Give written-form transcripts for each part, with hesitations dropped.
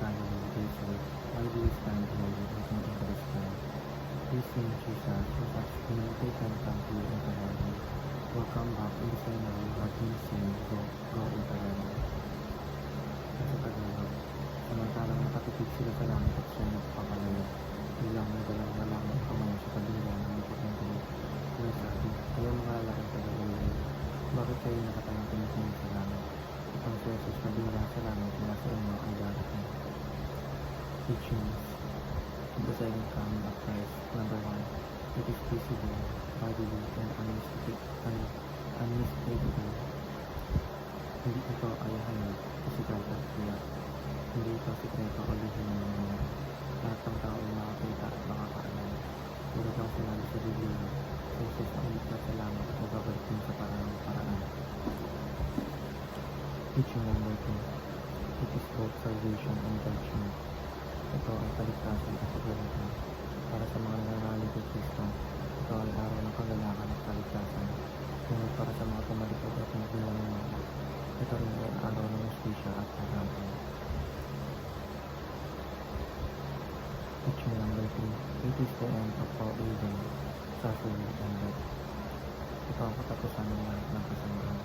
Galilee, they said, why do you stand here looking into the sky? This same Jesus, who has been taken from you into heaven, will come back in the same way you have been seen go into heaven. Sa Tagalog, samantalang nakatipid sila sa langit at siya nagpapalayo, biglang may dalang malamang kamay sa kabila ng puting tuloy. Sinasabi, kayo mga lalaking taga-Galilee, bakit kayo nakatayang tingin sa langit? Ang Jesus na bigla sa langit mula sa inyo ay darating. Teachings. The second coming of Christ. Number 1. It is visible, bodily, and unmistakable. Hindi ito ay hayag, pisikal at tiyak. Hindi ito sikreto o lihim ng mga. Lahat ng tao ay makakita at makakaalam. Pero kang sinabi sa Biblia, Jesus ang ligtas sa langit at nababalik din sa paraan. Teaching number 2. It is both salvation and judgment. Ito ang kaligtasan at paglalagay. Para sa mga nananalig kay Kristo, ito ay araw ng kagalakan at kaligtasan. Ngunit para sa mga tumalikod at nagbilang ito rin ay araw ng hustisya at paghampay. Teaching number 3. It is the end of all evil, suffering, and death. Ito ang katapusan ng lahat ng kasamaan,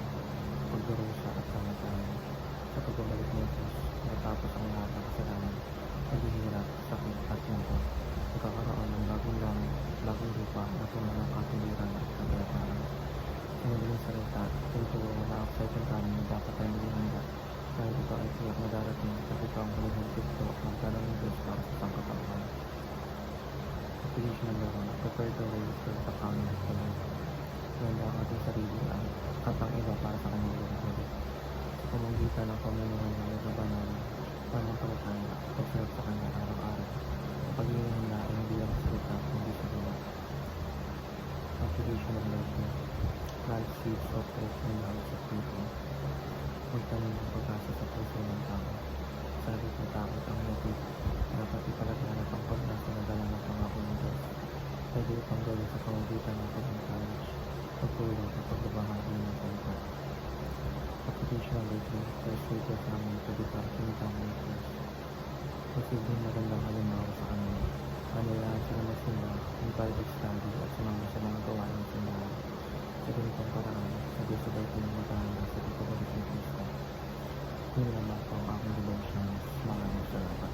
pagdurusa at kamatayan. Sa pagbabalik ni Jesus, natapos ang lahat ng kasalanan, paghihirap, sakit at mundo. Magkakaroon ng bagong langit, bagong lupa na puno ng katwiran at kapayapaan. Sa madaling salita, ito wala ang second coming na dapat tayo maging handa. Dahil ito ay tiyak na darating at ito ang huling Kristo ang tanong ng Diyos para sa sangkatauhan. Application number 1. Prepare the way for the coming of the Lord. Ganda ang ating sarili at ang iba para sa kanyang lingkod. Sa pamamagitan ng pamumuhay ng nagbabanal, pananampalataya at pagsunod sa kanya araw-araw. Ang paghihina ay hindi ang salita, hindi sa gawa. Application number 2. Plant seeds of hope in the hearts of people. Magtanim ng pag-asa sa puso ng tao. Sa halip na takot ang natin, dapat ipalaganap ang pag-asa na dala ng pangako ng Diyos. Pwede itong gawin sa pamamagitan ng pag-encourage, pagtulong at pagbabahagi ng salita. Application number 3. Persuade your family to depart in time with Christ. Posibleng magandang halimbawa sa kanila. Kanilaan sila magsimba, ng Bible study at sumama sa mga gawain ng simbahan. Sa ganitong paraan, sabay-sabay kayong maghahanda sa pagpapalik ng Kristo. Yun lamang po ang aking devotions. Maraming salamat.